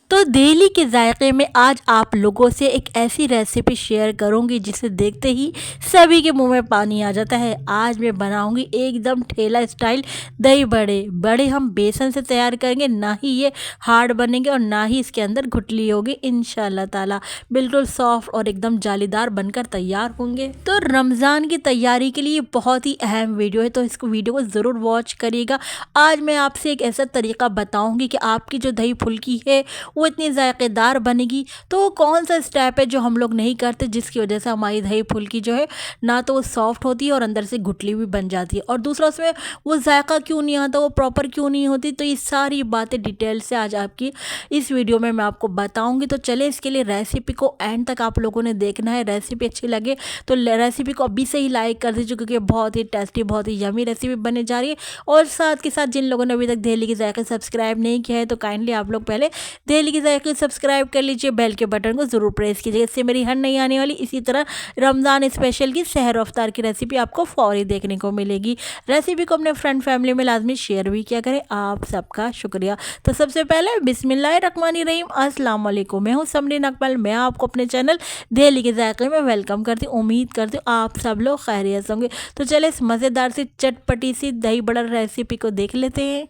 तो दिल्ली के जायके में आज आप लोगों से एक ऐसी रेसिपी शेयर करूंगी जिसे देखते ही सभी के मुंह में पानी आ जाता है। आज मैं बनाऊंगी एकदम ठेला स्टाइल दही बड़े। बड़े हम बेसन से तैयार करेंगे, ना ही ये हार्ड बनेंगे और ना ही इसके अंदर गुठली होगी। इंशाल्लाह ताला बिल्कुल सॉफ्ट और एकदम जालीदार बनकर तैयार होंगे। तो रमज़ान की तैयारी के लिए बहुत ही अहम वीडियो है, तो इसको वीडियो को ज़रूर वॉच करिएगा। आज मैं आपसे एक ऐसा तरीका बताऊंगी कि आपकी जो दही फुल्की है वो इतनी जायकेदार बनेगी। तो वो कौन सा स्टेप है जो हम लोग नहीं करते, जिसकी वजह से हमारी दही फुल्की जो है ना तो वो सॉफ्ट होती है और अंदर से गुठली भी बन जाती है, और दूसरा उसमें वो जायका क्यों नहीं आता, वो प्रॉपर क्यों नहीं होती। तो ये सारी बातें डिटेल से आज आपकी इस वीडियो में मैं आपको बताऊंगी। तो चले इसके लिए रेसिपी को एंड तक आप लोगों ने देखना है। रेसिपी अच्छी लगे तो रेसिपी को अभी से ही लाइक कर दीजिए, क्योंकि बहुत ही टेस्टी, बहुत ही यमी रेसिपी बनने जा रही है। और साथ के साथ जिन लोगों ने अभी तक दिल्ली के जायके सब्सक्राइब नहीं किया है तो काइंडली आप लोग पहले दिल्ली के जायके सब्सक्राइब कर लीजिए, बेल के बटन को जरूर प्रेस कीजिए, इससे मेरी हर नई आने वाली इसी तरह रमज़ान स्पेशल की सहर अफ्तार की रेसिपी आपको फौरी देखने को मिलेगी। रेसिपी को अपने फ्रेंड फैमिली में लाजमी शेयर भी किया करें, आप सबका शुक्रिया। तो सबसे पहले बिस्मिल्लाहिर्रहमानिर्रहीम, अस्सलाम वालेकुम। मैं हूँ समरीन अकमल, मैं आपको अपने चैनल दिल्ली के जायके में वेलकम करती हूँ। उम्मीद करती हूँ आप सब लोग खैरियत से होंगे। तो चले इस मज़ेदार सी चटपटी सी दही बड़ा रेसिपी को देख लेते हैं।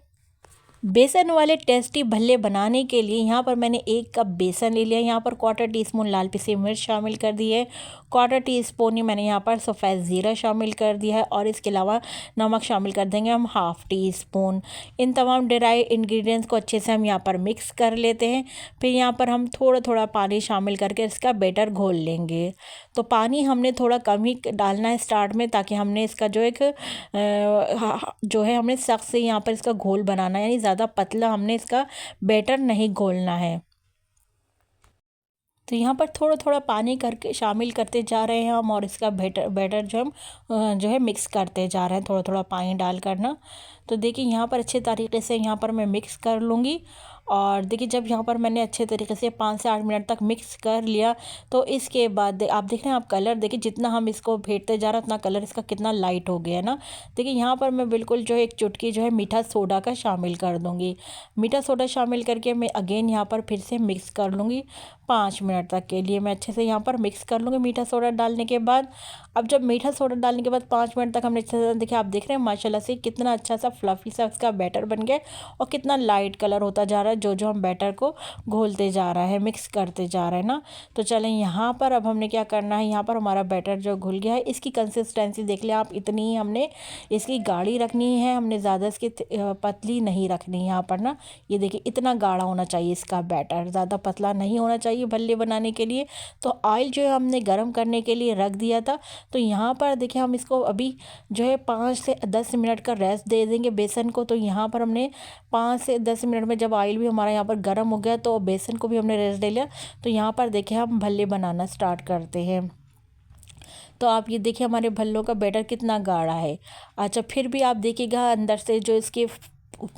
बेसन वाले टेस्टी भल्ले बनाने के लिए यहाँ पर मैंने 1 कप बेसन ले लिया। यहाँ पर 1/4 टीस्पून लाल पिसी मिर्च शामिल कर दी है, 1/4 टीस्पून ही मैंने यहाँ पर सफ़ेद ज़ीरा शामिल कर दिया है, और इसके अलावा नमक शामिल कर देंगे हम 1/2 टीस्पून। इन तमाम ड्राई इंग्रेडिएंट्स को अच्छे से हम यहाँ पर मिक्स कर लेते हैं। फिर यहाँ पर हम थोड़ा थोड़ा पानी शामिल करके इसका बैटर घोल लेंगे। तो पानी हमने थोड़ा कम ही डालना है स्टार्ट में, ताकि हमने इसका जो एक जो है हमने सख्त से यहाँ पर इसका घोल बनाना है, यानी ज़्यादा पतला हमने इसका बैटर नहीं घोलना है। तो यहाँ पर थोड़ा थोड़ा पानी करके शामिल करते जा रहे हैं हम, और इसका बैटर बैटर जो हम जो है मिक्स करते जा रहे हैं, थोड़ा थोड़ा पानी डाल कर ना। तो देखिए यहाँ पर अच्छे तरीके से यहाँ पर मैं मिक्स कर लूँगी। और देखिए जब यहाँ पर मैंने अच्छे तरीके से 5 से 8 मिनट तक मिक्स कर लिया, तो इसके बाद आप देख रहे हैं, आप कलर देखिए, जितना हम इसको फेंटते जा रहे हैं उतना कलर इसका कितना लाइट हो गया है ना। देखिए यहाँ पर मैं बिल्कुल जो है 1 चुटकी जो है मीठा सोडा का शामिल कर दूँगी। मीठा सोडा शामिल करके मैं अगेन यहाँ पर फिर से मिक्स कर लूँगी 5 मिनट तक के लिए। मैं अच्छे से यहाँ पर मिक्स कर लूँगी मीठा सोडा डालने के बाद। अब जब मीठा सोडा डालने के बाद 5 मिनट तक हमने अच्छे से, देखिए आप देख रहे हैं माशाल्लाह से कितना अच्छा सा फ्लफ़ी सा इसका बैटर बन गया, और कितना लाइट कलर होता जा रहा है जो जो हम बैटर को घोलते जा रहा है, मिक्स करते जा रहे हैं ना। तो चलें यहाँ पर अब हमने क्या करना है, यहाँ पर हमारा बैटर जो घुल गया है, इसकी कंसिस्टेंसी देख लें आप, इतनी ही हमने इसकी गाढ़ी रखनी है, हमने ज़्यादा इसकी पतली नहीं रखनी यहाँ पर ना। ये देखिए इतना गाढ़ा होना चाहिए इसका बैटर, ज़्यादा पतला नहीं होना चाहिए भल्ले बनाने के लिए। तो ऑयल जो है हमने गर्म करने के लिए रख दिया था। तो यहाँ पर देखिए हम इसको अभी जो है 5 से 10 मिनट का रेस्ट दे देंगे बेसन को। तो यहाँ पर हमने 5 से 10 मिनट में जब ऑयल भी हमारा यहाँ पर गर्म हो गया, तो बेसन को भी हमने रेस्ट दे लिया। तो यहाँ पर देखिए हम भल्ले बनाना स्टार्ट करते हैं। तो आप ये देखिए हमारे भल्लों का बैटर कितना गाढ़ा है। अच्छा, फिर भी आप देखिएगा अंदर से जो इसके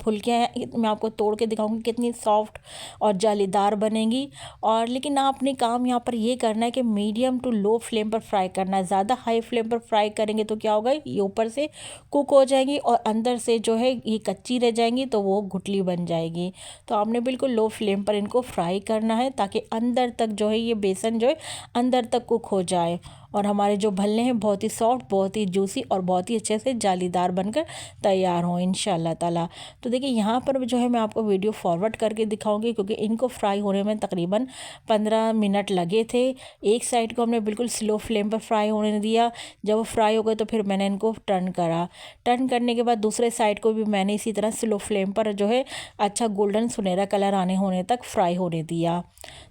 फुल्कियाँ हैं, मैं आपको तोड़ के दिखाऊंगी कितनी सॉफ्ट और जालीदार बनेंगी। और लेकिन आपने काम यहाँ पर ये करना है कि मीडियम टू लो फ्लेम पर फ्राई करना है। ज़्यादा हाई फ्लेम पर फ्राई करेंगे तो क्या होगा, ये ऊपर से कुक हो जाएंगी और अंदर से जो है ये कच्ची रह जाएंगी, तो वो गुठली बन जाएगी। तो आपने बिल्कुल लो फ्लेम पर इनको फ्राई करना है, ताकि अंदर तक जो है ये बेसन जो है अंदर तक कुक हो जाए, और हमारे जो भल्ले हैं बहुत ही सॉफ्ट, बहुत ही जूसी और बहुत ही अच्छे से जालीदार बनकर तैयार हों इंशाल्लाह ताला। तो देखिए यहाँ पर जो है मैं आपको वीडियो फॉरवर्ड करके दिखाऊंगी, क्योंकि इनको फ्राई होने में तकरीबन 15 मिनट लगे थे। एक साइड को हमने बिल्कुल स्लो फ्लेम पर फ्राई होने दिया। जब वो फ्राई हो गए तो फिर मैंने इनको टर्न करा। टर्न करने के बाद दूसरे साइड को भी मैंने इसी तरह स्लो फ्लेम पर जो है अच्छा गोल्डन सुनहरा कलर आने होने तक फ्राई होने दिया।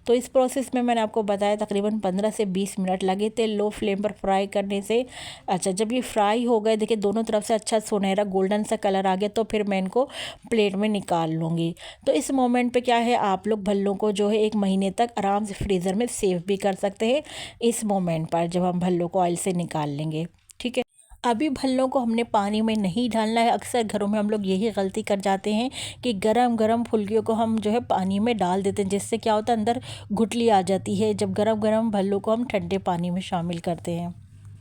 तो इस प्रोसेस में मैंने आपको बताया तकरीबन 15 से 20 मिनट लगे थे लो फ्लेम पर फ्राई करने से। अच्छा, जब ये फ्राई हो गए, देखिए दोनों तरफ से अच्छा सुनहरा गोल्डन सा कलर आ गया, तो फिर मैं इनको प्लेट में निकाल लूँगी। तो इस मोमेंट पे क्या है, आप लोग भल्लों को जो है 1 महीने तक आराम से फ्रीज़र में सेव भी कर सकते हैं इस मोमेंट पर, जब हम भल्लों को ऑयल से निकाल लेंगे। ठीक है, अभी भल्लों को हमने पानी में नहीं डालना है। अक्सर घरों में हम लोग यही गलती कर जाते हैं कि गरम गरम फुल्कियों को हम जो है पानी में डाल देते हैं, जिससे क्या होता है अंदर गुठली आ जाती है, जब गरम गरम भल्लों को हम ठंडे पानी में शामिल करते हैं।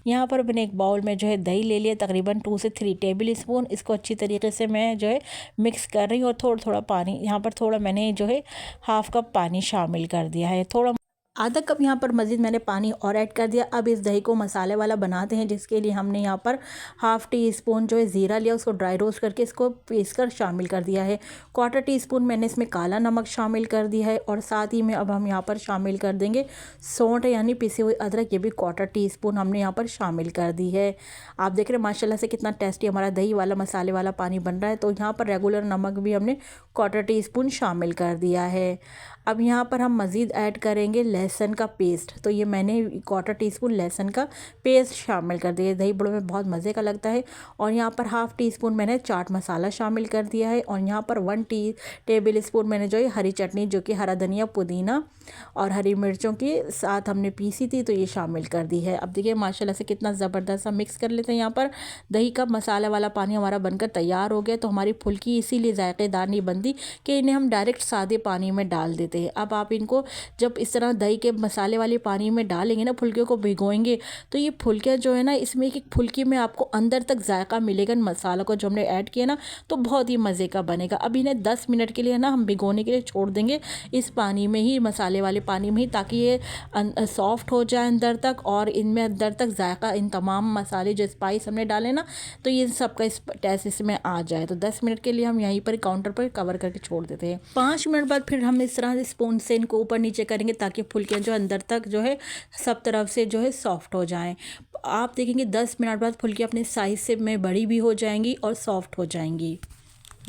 यहाँ पर मैंने एक बाउल में जो है दही ले लिया, तकरीबन 2 से 3 टेबल स्पून। इसको अच्छी तरीके से मैं जो है मिक्स कर रही हूँ और थोड़ा थोड़ा पानी, यहाँ पर थोड़ा मैंने जो है हाफ कप पानी शामिल कर दिया है। थोड़ा आधा कप यहाँ पर मज़ीद मैंने पानी और ऐड कर दिया। अब इस दही को मसाले वाला बनाते हैं, जिसके लिए हमने यहाँ पर हाफ़ टी स्पून जो है ज़ीरा लिया, उसको ड्राई रोस्ट करके इसको पीस कर शामिल कर दिया है। क्वार्टर टी स्पून मैंने इसमें काला नमक शामिल कर दिया है और साथ ही में अब हम यहाँ पर शामिल कर देंगे सौंठ यानी पिसी हुई अदरक, ये भी क्वार्टर टी स्पून हमने यहाँ पर शामिल कर दी है। आप देख रहे हैं माशाल्लाह से कितना टेस्टी हमारा दही वाला मसाले वाला पानी बन रहा है। तो यहाँ पर रेगुलर नमक भी हमने क्वार्टर टी स्पून शामिल कर दिया है। अब यहाँ पर हम मज़ीद ऐड करेंगे लहसुन का पेस्ट। तो ये मैंने क्वार्टर टी स्पून लहसुन का पेस्ट शामिल कर दिया। दही बड़ों में बहुत मज़े का लगता है। और यहाँ पर हाफ़ टी स्पून मैंने चाट मसाला शामिल कर दिया है। और यहाँ पर 1 टेबल स्पून मैंने जो है हरी चटनी, जो कि हरा धनिया, पुदीना और हरी मिर्चों के साथ हमने पीसी थी, तो ये शामिल कर दी है। अब देखिए माशाल्लाह से कितना ज़बरदस्त सा मिक्स कर लेते हैं। यहाँ पर दही का मसाला वाला पानी हमारा बनकर तैयार हो गया। तो हमारी फुल्की इसीलिए जायकेदार नहीं बनती कि इन्हें हम डायरेक्ट सादे पानी में डाल देते हैं। अब आप इनको जब इस तरह दही के मसाले वाले पानी में डालेंगे ना, फुल्के को भिगोएंगे, तो ये फुल्के जो है ना, इसमें एक फुल्की में आपको अंदर तक जायका मिलेगा मसाला को जो हमने ऐड किया ना, तो बहुत ही मज़े का बनेगा। अब इन्हें 10 मिनट के लिए ना हम भिगोने के लिए छोड़ देंगे इस पानी में ही, मसाले वाले पानी में ही, ताकि ये सॉफ्ट हो जाए अंदर तक और इनमें अंदर तक जायका, इन तमाम मसाले जो स्पाइस हमने डाले ना, तो ये सबका टेस्ट इसमें आ जाए। तो 10 मिनट के लिए हम यहीं पर काउंटर पर कवर करके छोड़ देते हैं। 5 मिनट बाद फिर हम इस तरह से स्पून से इनको ऊपर नीचे करेंगे, ताकि फुल्कियाँ जो अंदर तक जो है सब तरफ से जो है सॉफ्ट हो जाएं। आप देखेंगे 10 मिनट बाद फुल्कियाँ अपने साइज़ से में बड़ी भी हो जाएंगी और सॉफ्ट हो जाएंगी।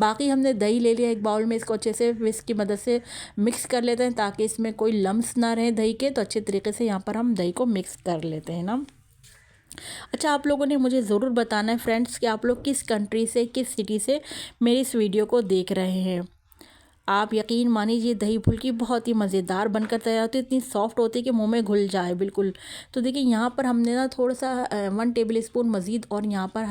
बाकी हमने दही ले लिया एक बाउल में, इसको अच्छे से विस्क की मदद से मिक्स कर लेते हैं, ताकि इसमें कोई लम्स ना रहे दही के। तो अच्छे तरीके से यहाँ पर हम दही को मिक्स कर लेते हैं ना। अच्छा, आप लोगों ने मुझे ज़रूर बताना है फ्रेंड्स कि आप लोग किस कंट्री से, किस सिटी से मेरी इस वीडियो को देख रहे हैं। आप यकीन मानिए दही फुल्की बहुत ही मज़ेदार बनकर तैयार होती है, इतनी सॉफ्ट होती है कि मुंह में घुल जाए बिल्कुल। तो देखिए यहाँ पर हमने ना थोड़ा सा 1 टेबल स्पून मज़ीद और यहाँ पर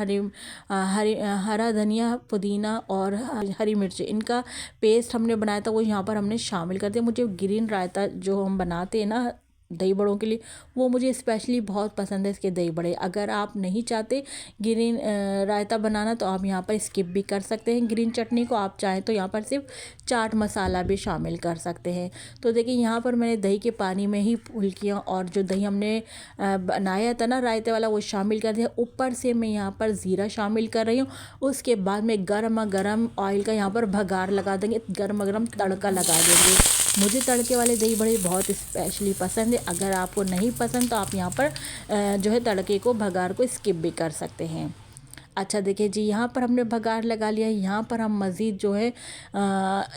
हरा धनिया, पुदीना और हरी मिर्च, इनका पेस्ट हमने बनाया था, वो यहाँ पर हमने शामिल कर दिया। मुझे ग्रीन रायता जो हम बनाते हैं ना दही बड़ों के लिए, वो मुझे स्पेशली बहुत पसंद है, इसके दही बड़े। अगर आप नहीं चाहते ग्रीन रायता बनाना, तो आप यहाँ पर स्किप भी कर सकते हैं ग्रीन चटनी को। आप चाहें तो यहाँ पर सिर्फ चाट मसाला भी शामिल कर सकते हैं। तो देखिए यहाँ पर मैंने दही के पानी में ही फुल्कियाँ और जो दही हमने बनाया था ना रायते वाला, वो शामिल कर दिया। ऊपर से मैं यहाँ पर ज़ीरा शामिल कर रही हूँ। उसके बाद में गर्मा गर्म ऑयल का यहाँ पर भगार लगा देंगे, गर्मा गर्म तड़का लगा देंगे। मुझे तड़के वाले दही बड़े बहुत स्पेशली पसंद है। अगर आपको नहीं पसंद तो आप यहाँ पर जो है तड़के को, भगार को स्किप भी कर सकते हैं। अच्छा देखिए जी, यहाँ पर हमने भगार लगा लिया। यहाँ पर हम मज़ीद जो है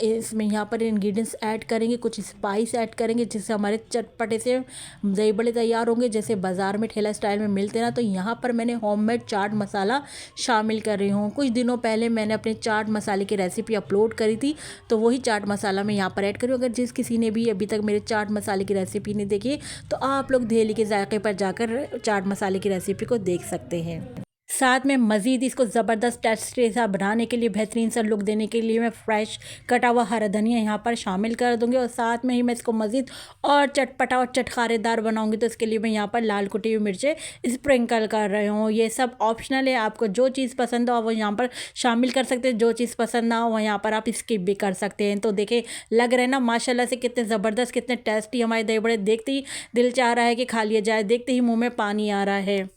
इसमें यहाँ पर इंग्रेडिएंट्स ऐड करेंगे, कुछ स्पाइस ऐड करेंगे, जिससे हमारे चटपटे से दही बड़े तैयार होंगे, जैसे बाज़ार में ठेला स्टाइल में मिलते हैं ना। तो यहाँ पर मैंने होममेड चाट मसाला शामिल कर रही हूँ। कुछ दिनों पहले मैंने अपने चाट मसाले की रेसिपी अपलोड करी थी, तो वही चाट मसाला मैं यहाँ पर ऐड करूँ। अगर जिस किसी ने भी अभी तक मेरे चाट मसाले की रेसिपी नहीं देखी, तो आप लोग दहेली के जायके पर जाकर चाट मसाले की रेसिपी को देख सकते हैं। साथ में मज़ीद इसको ज़बरदस्त टेस्टी सा बनाने के लिए, बेहतरीन सा लुक देने के लिए मैं फ्रेश कटा हुआ हरा धनिया यहाँ पर शामिल कर दूँगी। और साथ में ही मैं इसको मज़ीद और चटपटा और चटखारेदार बनाऊँगी, तो इसके लिए मैं यहाँ पर लाल कुटी हुई मिर्चें स्प्रिंकल कर रही हूँ। ये सब ऑप्शनल है, आपको जो चीज़ पसंद हो वो यहाँ पर शामिल कर सकते हैं, जो चीज़ पसंद ना हो वो यहाँ पर आप स्किप भी कर सकते हैं। तो देखिए लग रहे हैं ना माशाल्लाह से कितने ज़बरदस्त, कितने टेस्टी हमारे दही बड़े। देखते ही दिल चाह रहा है कि खा लिया जाए, देखते ही मुँह में पानी आ रहा है।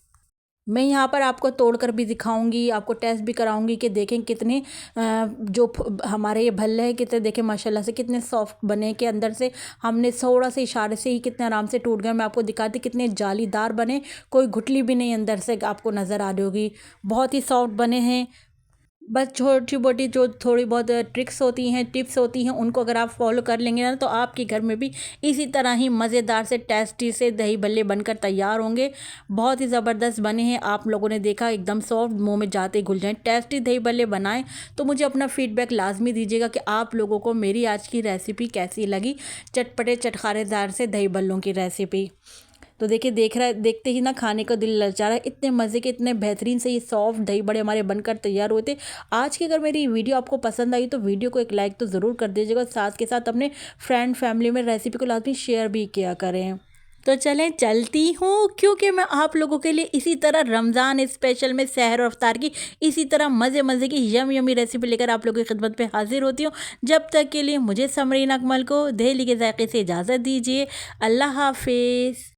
मैं यहाँ पर आपको तोड़कर भी दिखाऊंगी, आपको टेस्ट भी कराऊंगी कि देखें कितने जो हमारे ये भल्ले हैं कितने, देखें माशाल्लाह से कितने सॉफ्ट बने, के अंदर से हमने थोड़ा से इशारे से ही कितने आराम से टूट गए। मैं आपको दिखाती कितने जालीदार बने, कोई गुठली भी नहीं अंदर से आपको नज़र आ रही होगी, बहुत ही सॉफ्ट बने हैं। बस छोटी मोटी जो थोड़ी बहुत ट्रिक्स होती हैं, टिप्स होती हैं, उनको अगर आप फॉलो कर लेंगे ना, तो आपके घर में भी इसी तरह ही मज़ेदार से टेस्टी से दही बल्ले बनकर तैयार होंगे। बहुत ही ज़बरदस्त बने हैं, आप लोगों ने देखा एकदम सॉफ्ट, मुंह में जाते ही घुल जाएं। टेस्टी दही बल्ले बनाएं तो मुझे अपना फीडबैक लाजमी दीजिएगा कि आप लोगों को मेरी आज की रेसिपी कैसी लगी, चटपटे चटखारेदार से दही बल्लों की रेसिपी। तो देखिए देखते ही ना खाने का दिल ललचा रहा है। इतने मज़े के, इतने बेहतरीन से ये सॉफ्ट दही बड़े हमारे बनकर तैयार हुए थे। आज की अगर मेरी वीडियो आपको पसंद आई तो वीडियो को एक लाइक तो ज़रूर कर दीजिएगा, साथ के साथ अपने फ्रेंड फैमिली में रेसिपी को लाजमी शेयर भी किया करें। तो चलें चलती हूँ, क्योंकि मैं आप लोगों के लिए इसी तरह रमज़ान स्पेशल में सहर और अफ्तार की इसी तरह मज़े मज़े की यमी रेसिपी लेकर आप लोगों की खिदमत पे हाजिर होती हूँ। जब तक के लिए मुझे समरीन अकमल को दहली के जायके से इजाज़त दीजिए। अल्लाह हाफिज़।